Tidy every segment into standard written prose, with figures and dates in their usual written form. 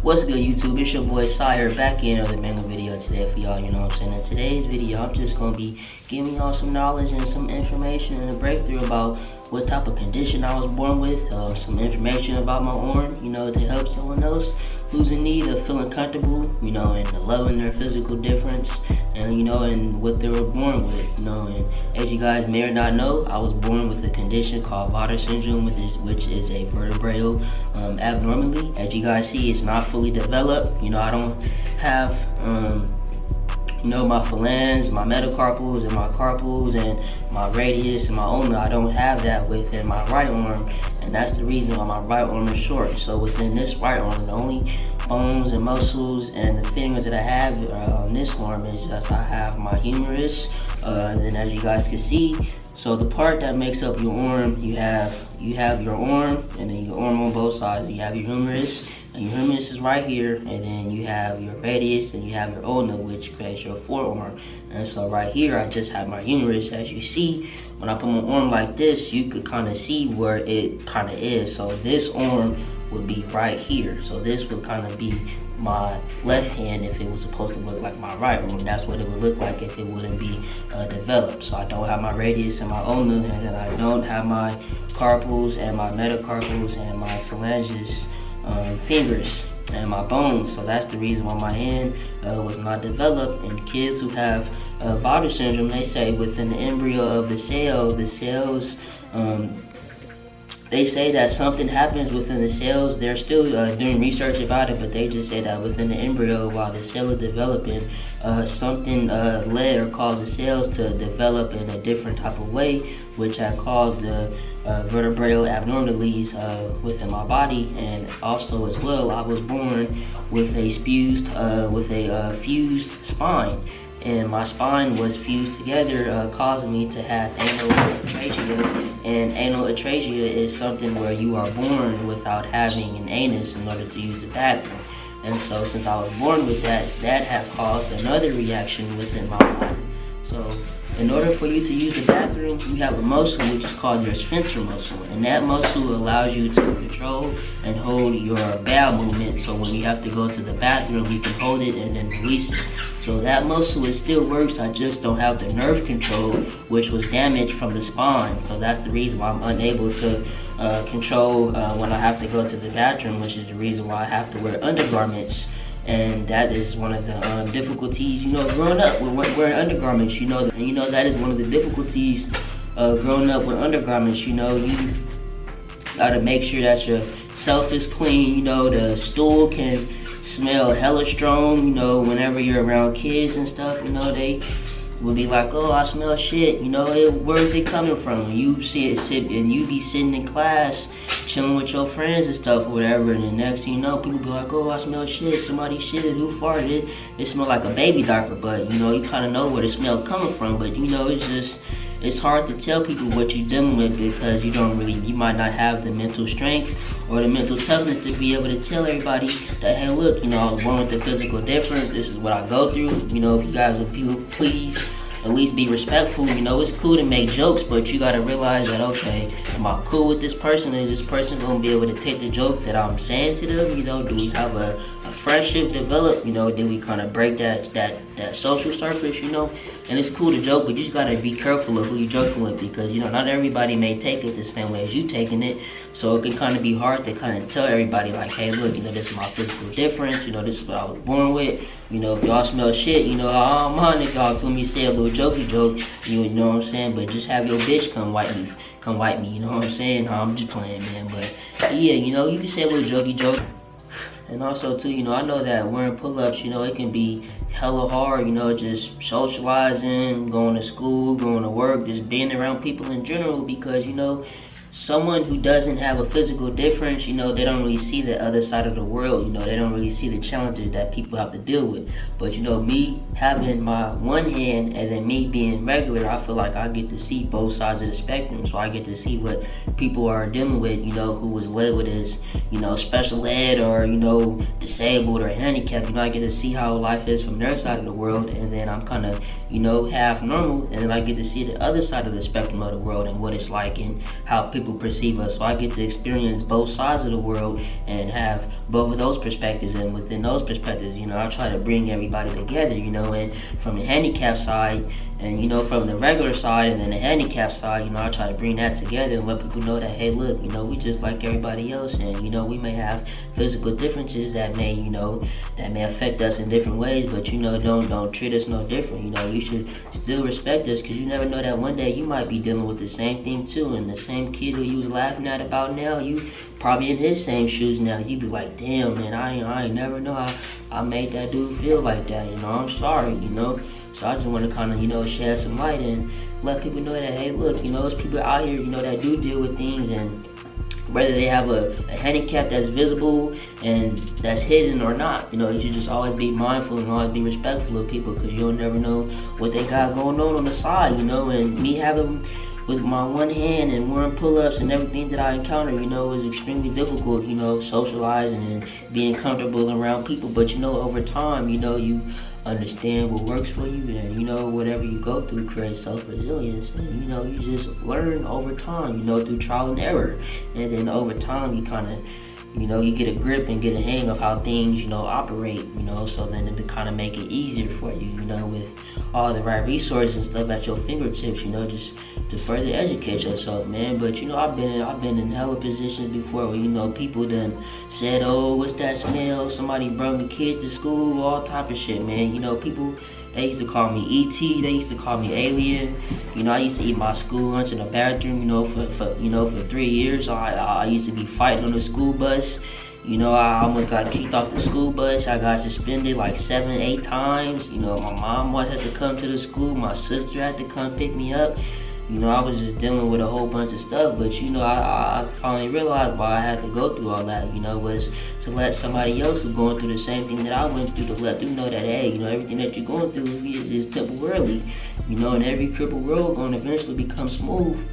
What's good, YouTube? It's your boy Sire back in another banger video today for y'all, you know what I'm saying? In today's video, I'm just gonna be giving y'all some knowledge and some information and a breakthrough about what type of condition I was born with, some information about my arm, you know, to help someone else who's in need of feeling comfortable, you know, and loving their physical difference, and you know, and what they were born with, you know. And as you guys may or not know, I was born with a condition called Vater syndrome, which is a vertebral abnormality. As you guys see, it's not fully developed. You know, I don't have you know, my phalanx, my metacarpals, and my carpals, and my radius, and my ulna. I don't have that within my right arm, and that's the reason why my right arm is short. So within this right arm, the only bones and muscles and the fingers that I have on this arm is just I have my humerus, and then as you guys can see, so the part that makes up your arm, you have your arm, and then your arm on both sides. You have your humerus, and your humerus is right here, and then you have your radius, and you have your ulna, which creates your forearm. And so right here, I just have my humerus. As you see, when I put my arm like this, you could kind of see where it kind of is. So this arm would be right here. So this would kind of be my left hand if it was supposed to look like my right arm. That's what it would look like if it wouldn't be developed. So I don't have my radius and my ulna, and then I don't have my carpals and my metacarpals and my phalanges, fingers, and my bones. So that's the reason why my hand was not developed. And kids who have Vater syndrome, they say within the embryo of the cells, they say that something happens within the cells. They're still doing research about it, but they just say that within the embryo, while the cell is developing, something led or caused the cells to develop in a different type of way, which had caused the vertebral abnormalities within my body. And also as well, I was born with a fused spine. And my spine was fused together, causing me to have anal atresia. And anal atresia is something where you are born without having an anus in order to use the bathroom. And so since I was born with that, that had caused another reaction within my body. So in order for you to use the bathroom, you have a muscle which is called your sphincter muscle, and that muscle allows you to control and hold your bowel movement. So when you have to go to the bathroom, you can hold it and then release it. So that muscle, it still works. I just don't have the nerve control, which was damaged from the spine. So that's the reason why I'm unable to control when I have to go to the bathroom, which is the reason why I have to wear undergarments. And that is one of the difficulties, you know, growing up with wearing undergarments. You know, that is one of the difficulties growing up with undergarments. You know, you gotta make sure that your self is clean. You know, the stool can smell hella strong. You know, whenever you're around kids and stuff, you know, they will be like, oh, I smell shit. You know, where is it coming from? You see it and you be sitting in class chilling with your friends and stuff or whatever, and the next thing you know, people be like, oh, I smell shit, somebody shitted, who farted, it smell like a baby diaper. But you know, you kind of know where the smell coming from, but you know, it's hard to tell people what you're dealing with, because you might not have the mental strength or the mental toughness to be able to tell everybody that, hey, look, you know, I was born with a physical difference, this is what I go through. You know, if you guys would please at least be respectful. You know, it's cool to make jokes, but you gotta realize that, okay, am I cool with this person? Is this person gonna be able to take the joke that I'm saying to them? You know, do we have a friendship develop? You know, did we kind of break that social surface? You know, and it's cool to joke, but you just gotta be careful of who you're joking with, because you know, not everybody may take it the same way as you taking it. So it can kind of be hard to kind of tell everybody like, hey, look, you know, this is my physical difference. You know, this is what I was born with. You know, if y'all smell shit, you know, I don't mind if y'all feel me say a little jokey joke. You know what I'm saying? But just have your bitch come wipe me. You know what I'm saying? No, I'm just playing, man. But yeah, you know, you can say a little jokey joke. And also too, you know, I know that wearing pull-ups, you know, it can be hella hard, you know, just socializing, going to school, going to work, just being around people in general, because, you know, someone who doesn't have a physical difference, you know, they don't really see the other side of the world. You know, they don't really see the challenges that people have to deal with. But you know, me having my one hand and then me being regular, I feel like I get to see both sides of the spectrum. So I get to see what people are dealing with, you know, who was labeled as, you know, special ed or, you know, disabled or handicapped. You know, I get to see how life is from their side of the world, and then I'm kind of, you know, half normal, and then I get to see the other side of the spectrum of the world and what it's like and how people people perceive us. So I get to experience both sides of the world and have both of those perspectives. And within those perspectives, you know, I try to bring everybody together, you know, and from the handicap side and, you know, from the regular side and then the handicap side, you know, I try to bring that together and let people know that, hey, look, you know, we just like everybody else, and, you know, we may have physical differences that may, you know, that may affect us in different ways, but, you know, don't treat us no different. You know, you should still respect us, because you never know that one day you might be dealing with the same thing too, and the same kid who you was laughing at about now, you probably in his same shoes now. You be like, damn, man, I ain't never know how I made that dude feel like that, you know, I'm sorry, you know. So I just want to kind of, you know, shed some light and let people know that, hey, look, you know, there's people out here, you know, that do deal with things, and whether they have a handicap that's visible and that's hidden or not, you know, you should just always be mindful and always be respectful of people, because you'll never know what they got going on the side, you know. And me having with my one hand and wearing pull-ups and everything that I encounter, you know, is extremely difficult, you know, socializing and being comfortable around people. But, you know, over time, you know, you understand what works for you, and, you know, whatever you go through creates self-resilience, and, you know, you just learn over time, you know, through trial and error. And then over time, you kind of, you know, you get a grip and get a hang of how things, you know, operate, you know, so then to kind of make it easier for you, you know, with all the right resources and stuff at your fingertips, you know, just to further educate yourself, man. But, you know, I've been in hella positions before where, you know, people done said, oh, what's that smell? Somebody brought a kid to school, all type of shit, man. You know, people, they used to call me E.T., they used to call me alien. You know, I used to eat my school lunch in the bathroom, you know, for 3 years. I used to be fighting on the school bus. You know, I almost got kicked off the school bus. I got suspended like 7, 8 times. You know, my mom had to come to the school. My sister had to come pick me up. You know, I was just dealing with a whole bunch of stuff. But, you know, I finally realized why I had to go through all that, you know, was to let somebody else who's going through the same thing that I went through, to let them know that, hey, you know, everything that you're going through is temporarily. You know, and every crippled road going to eventually become smooth.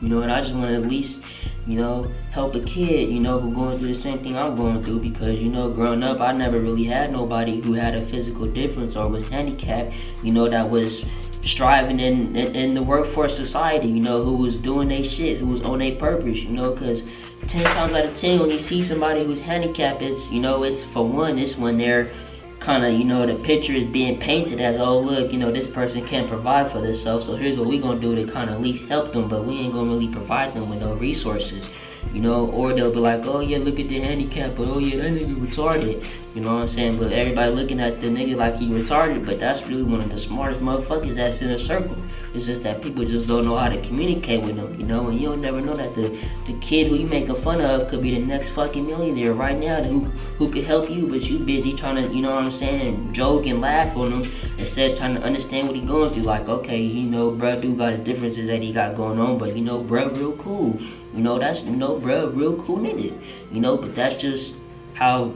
You know, and I just want to at least, you know, help a kid, you know, who's going through the same thing I'm going through, because, you know, growing up, I never really had nobody who had a physical difference or was handicapped, you know, that was striving in the workforce society, you know, who was doing their shit, who was on their purpose, you know, because 10 times out of 10, when you see somebody who's handicapped, it's, you know, it's for one, it's when they're kind of, you know, the picture is being painted as, oh, look, you know, this person can't provide for themselves, so here's what we're going to do to kind of at least help them, but we ain't going to really provide them with no resources, you know. Or they'll be like, oh, yeah, look at the handicap, but oh, yeah, that nigga retarded, you know what I'm saying? But everybody looking at the nigga like he retarded, but that's really one of the smartest motherfuckers that's in a circle. It's just that people just don't know how to communicate with them, you know, and you'll never know that the kid who you making fun of could be the next fucking millionaire right now who could help you, but you busy trying to, you know what I'm saying, joke and laugh on him instead of trying to understand what he going through. Like, okay, you know, bruh do got his differences that he got going on, but, you know, bruh real cool. You know, that's, you know, bruh real cool nigga. You know, but that's just how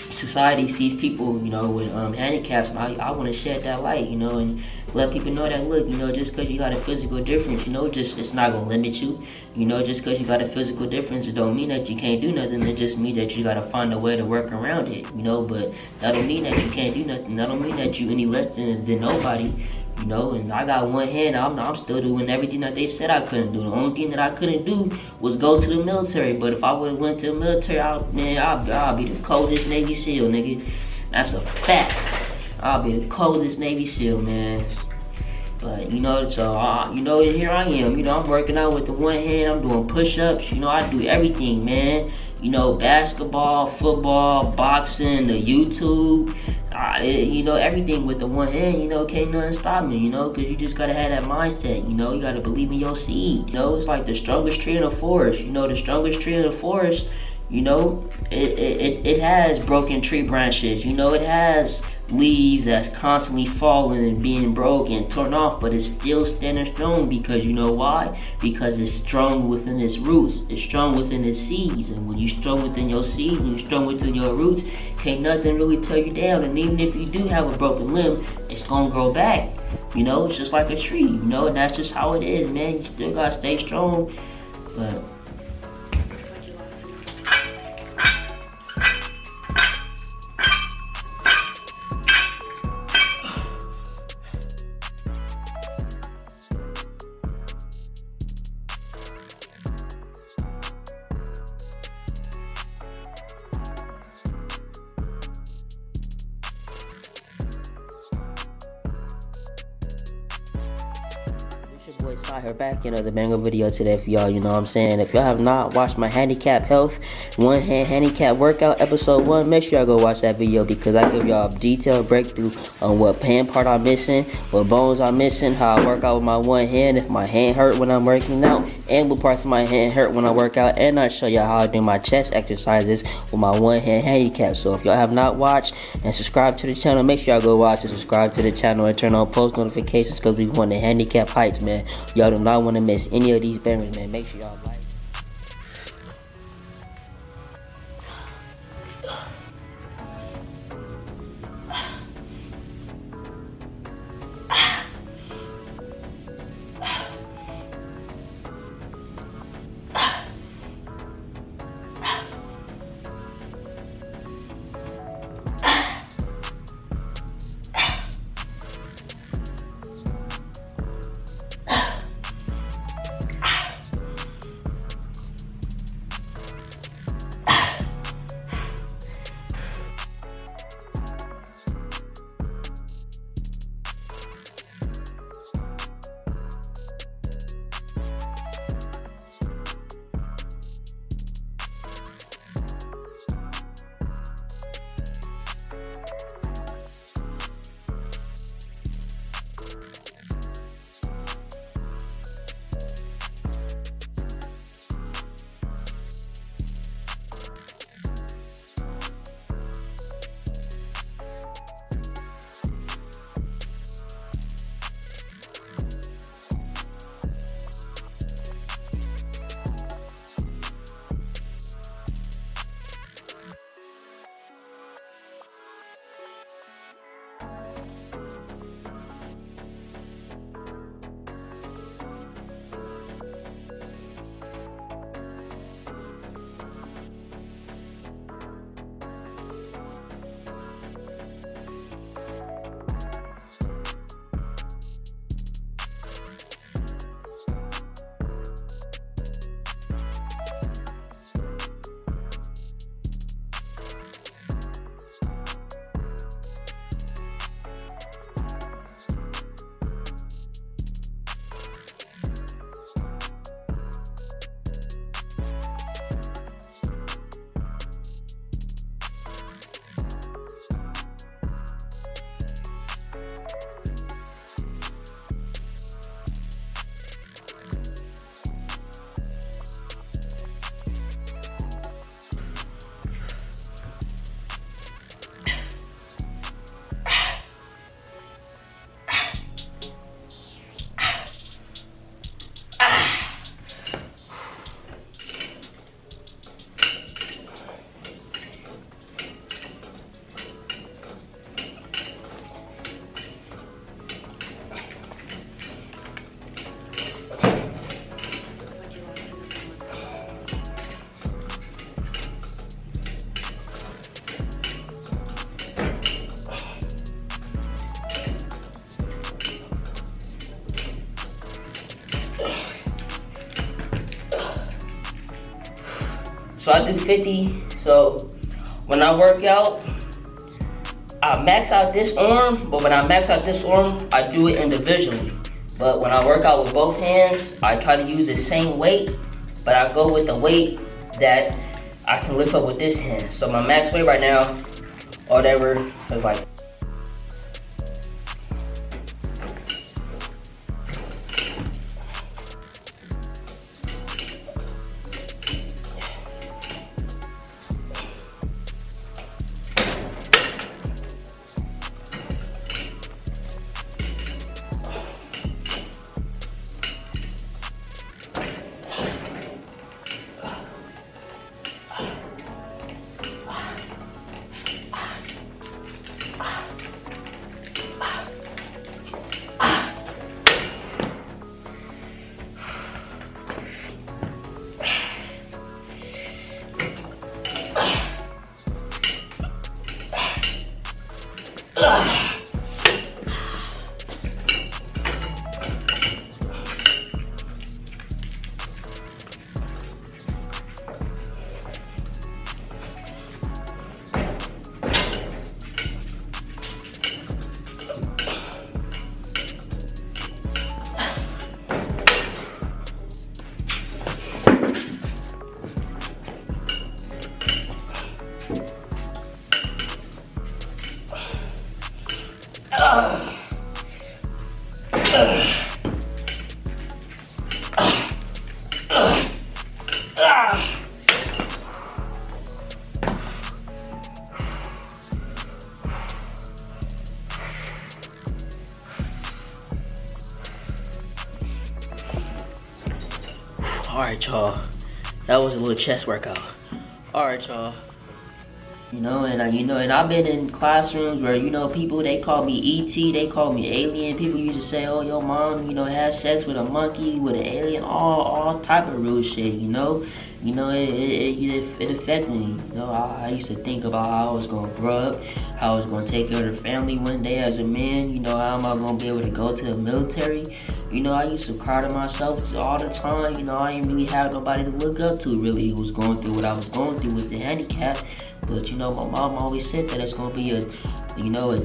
society sees people, you know, with handicaps. And I want to shed that light, you know, and let people know that, look, you know, just because you got a physical difference, you know, just it's not gonna limit you. You know, just because you got a physical difference, it don't mean that you can't do nothing. It just means that you gotta find a way to work around it, you know. But that don't mean that you can't do nothing. That don't mean that you any less than nobody. You know, and I got one hand, I'm still doing everything that they said I couldn't do. The only thing that I couldn't do was go to the military. But if I would've went to the military, I'll be the coldest Navy SEAL, nigga. That's a fact. I'll be the coldest Navy SEAL, man. But, you know, so, you know, here I am. You know, I'm working out with the one hand. I'm doing push-ups. You know, I do everything, man. You know, basketball, football, boxing, the YouTube. You know, everything with the one hand, you know, can't nothing stop me, you know, because you just got to have that mindset, you know, you got to believe in your seed, you know. It's like the strongest tree in the forest, you know, the strongest tree in the forest, you know, it has broken tree branches, you know, it has leaves that's constantly falling and being broken, torn off, but it's still standing strong, because you know why? Because it's strong within its roots, it's strong within its seeds, and when you're strong within your seeds, when you're strong within your roots, can't nothing really tear you down. And even if you do have a broken limb, it's gonna grow back, you know. It's just like a tree, you know, and that's just how it is, man. You still gotta stay strong. But Out here back in another mango video today for y'all, you know what I'm saying? If y'all have not watched my handicap health one hand handicap workout episode 1, make sure y'all go watch that video, because I give y'all a detailed breakthrough on what hand part I'm missing, what bones I'm missing, how I work out with my one hand, if my hand hurt when I'm working out, and what parts of my hand hurt when I work out, and I show y'all how I do my chest exercises with my one hand handicap. So if y'all have not watched and subscribed to the channel, make sure y'all go watch and subscribe to the channel and turn on post notifications, because we want the handicap heights, man. Y'all do not want to miss any of these bangers, man. Make sure y'all like. So I do 50. So when I work out, I max out this arm, but when I max out this arm, I do it individually. But when I work out with both hands, I try to use the same weight, but I go with the weight that I can lift up with this hand. So my max weight right now, or whatever, is like Alright, y'all. That was a little chest workout. Alright, y'all. And I've been in classrooms where, people, they call me E.T., they call me alien. People used to say, oh, your mom, had sex with a monkey, with an alien, all type of real shit, it affected me. I used to think about how I was gonna grow up, how I was gonna take care of the family one day as a man, how am I gonna be able to go to the military? I used to cry to myself all the time, I didn't really have nobody to look up to really who was going through what I was going through with the handicap. But my mom always said that it's gonna be a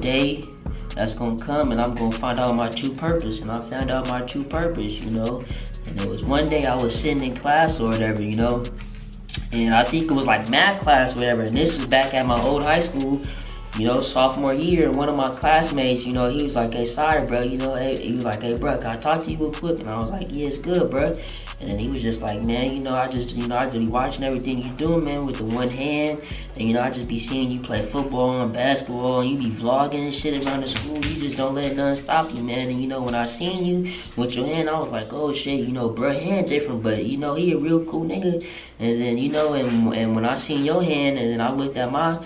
day that's gonna come and I'm gonna find out my true purpose. And I found out my true purpose, And it was one day I was sitting in class or whatever, and I think it was like math class or whatever. And this was back at my old high school, sophomore year. And one of my classmates, he was like, hey, sorry, bro, he was like, hey, bro, can I talk to you real quick? And I was like, yeah, it's good, bro. And then he was just like, man, I just be watching everything you doing, man, with the one hand. And, I just be seeing you play football and basketball, and you be vlogging and shit around the school. You just don't let nothing stop you, man. And, when I seen you with your hand, I was like, oh, shit, bro, hand different, but, he a real cool nigga. And then, and when I seen your hand, and then I looked at my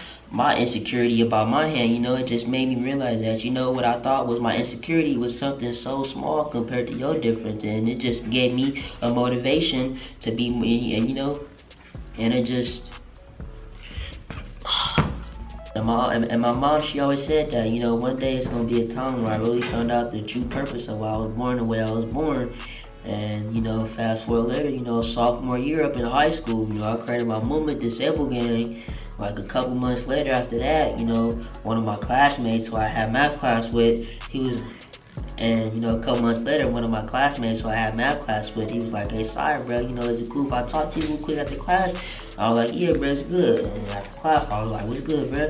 insecurity about my hand, it just made me realize that, what I thought was my insecurity was something so small compared to your difference. And it just gave me a motivation to be me, and it just, and my mom, she always said that, one day it's going to be a time where I really found out the true purpose of why I was born the way I was born. And, fast forward later, sophomore year up in high school, I created my movement disabled gang. Like a couple months later after that, one of my classmates who I had math class with, a couple months later, one of my classmates who I had math class with, he was like, hey, sorry, bro, is it cool if I talk to you real quick after class? I was like, yeah, bro, it's good. And after class, I was like, what's good, bro?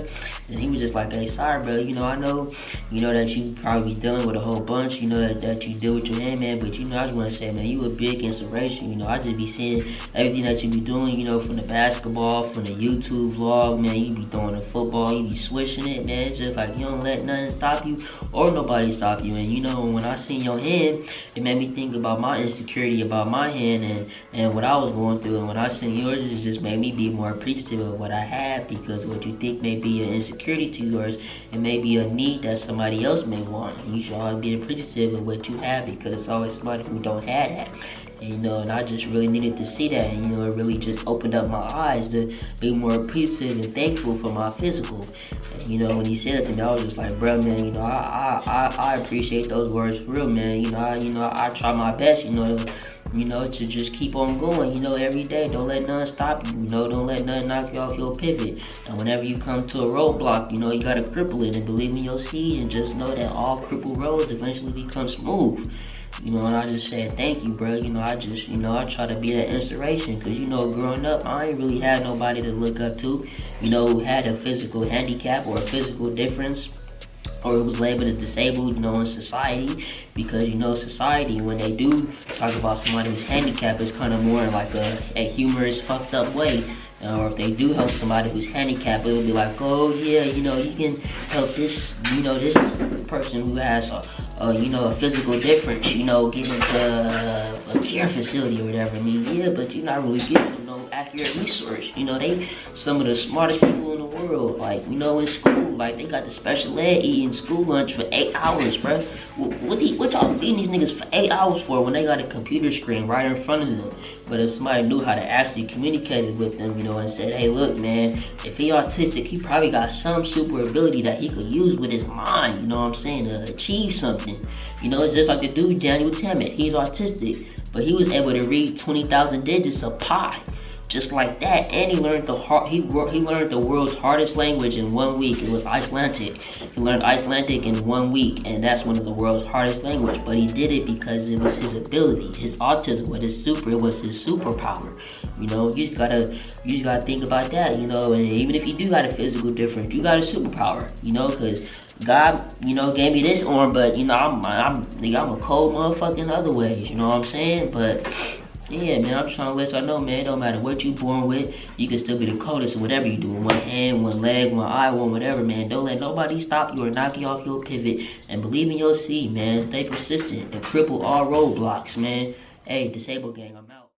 And he was just like, hey, sorry, bro, I know, that you probably dealing with a whole bunch, that you deal with your hand, man, but, I just want to say, man, you a big inspiration, I just be seeing everything that you be doing, from the basketball, from the YouTube vlog, man, you be throwing the football, you be swishing it, man, it's just like, you don't let nothing stop you or nobody stop you. And, when I seen your hand, it made me think about my insecurity about my hand and what I was going through. And when I seen yours, it just made me be more appreciative of what I have, because what you think may be an insecurity to yours, it may be a need that somebody else may want. And you should always be appreciative of what you have, because it's always somebody who don't have that. And, and I just really needed to see that, and, it really just opened up my eyes to be more appreciative and thankful for my physical. And, when he said it to me, I was just like, bro, man, I appreciate those words for real, man. I try my best, to just keep on going, every day. Don't let nothing stop you, don't let nothing knock you off your pivot. And whenever you come to a roadblock, you gotta cripple it, and believe in your seed, and just know that all crippled roads eventually become smooth. And I just said, thank you, bro. I try to be that inspiration, because, growing up, I ain't really had nobody to look up to, who had a physical handicap or a physical difference, or who was labeled as disabled, in society. Because, society, when they do talk about somebody who's handicapped, it's kind of more in like a humorous, fucked up way. Or if they do help somebody who's handicapped, it'll be like, oh yeah, you can help this, this person who has a physical difference, get into a care facility or whatever. I mean, yeah, but you're not really giving them no accurate resource. They some of the smartest people in the world. Like, in school, like they got the special ed eating school lunch for 8 hours, bro. What y'all feeding these niggas for 8 hours for when they got a computer screen right in front of them? But if somebody knew how to actually communicate with them, and said, hey, look, man, if he autistic, he probably got some super ability that he could use with his mind, to achieve something. It's just like the dude, Daniel Tammet. He's autistic, but he was able to read 20,000 digits of pi. Just like that, and he learned he learned the world's hardest language in 1 week. It was Icelandic. He learned Icelandic in 1 week, and that's one of the world's hardest language. But he did it because it was his ability, his autism, it was his superpower. You just gotta think about that. And even if you do got a physical difference, you got a superpower. Because God, you know, gave me this arm, but you know, nigga, I'm a cold motherfucker in other ways. You know what I'm saying? But yeah, man, I'm just trying to let y'all know, man, it don't matter what you born with, you can still be the coldest in whatever you do. One hand, one leg, one eye, one whatever, man. Don't let nobody stop you or knock you off your pivot. And believe in your seed, man. Stay persistent and cripple all roadblocks, man. Hey, Disabled Gang, I'm out.